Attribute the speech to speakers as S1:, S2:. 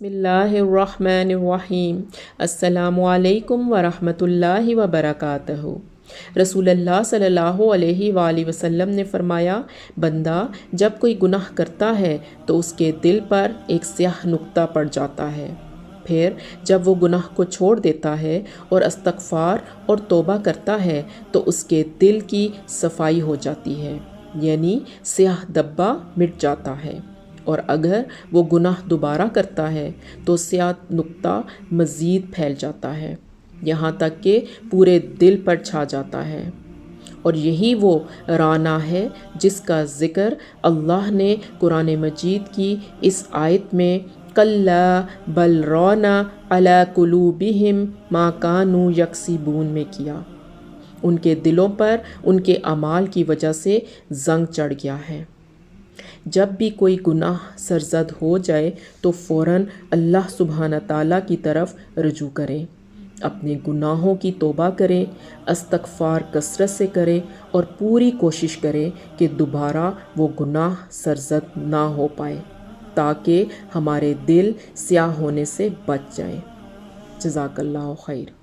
S1: بسم اللہ الرحمن الرحیم۔ السلام علیکم ورحمۃ اللہ وبرکاتہ۔ رسول اللہ صلی اللہ علیہ وآلہ وسلم نے فرمایا، بندہ جب کوئی گناہ کرتا ہے تو اس کے دل پر ایک سیاہ نقطہ پڑ جاتا ہے، پھر جب وہ گناہ کو چھوڑ دیتا ہے اور استغفار اور توبہ کرتا ہے تو اس کے دل کی صفائی ہو جاتی ہے، یعنی سیاہ دبا مٹ جاتا ہے، اور اگر وہ گناہ دوبارہ کرتا ہے تو سیاہ نقطہ مزید پھیل جاتا ہے، یہاں تک کہ پورے دل پر چھا جاتا ہے۔ اور یہی وہ رانا ہے جس کا ذکر اللہ نے قرآن مجید کی اس آیت میں کَلَّا بَلْ رَانَ عَلَىٰ قُلُوبِهِمْ مَا كَانُوا يَكْسِبُونَ میں کیا۔ ان کے دلوں پر ان کے اعمال کی وجہ سے زنگ چڑھ گیا ہے۔ جب بھی کوئی گناہ سرزد ہو جائے تو فوراً اللہ سبحانہ تعالیٰ کی طرف رجوع کریں، اپنے گناہوں کی توبہ کریں، استغفار کثرت سے کریں اور پوری کوشش کریں کہ دوبارہ وہ گناہ سرزد نہ ہو پائے، تاکہ ہمارے دل سیاہ ہونے سے بچ جائیں۔ جزاک اللہ خیر۔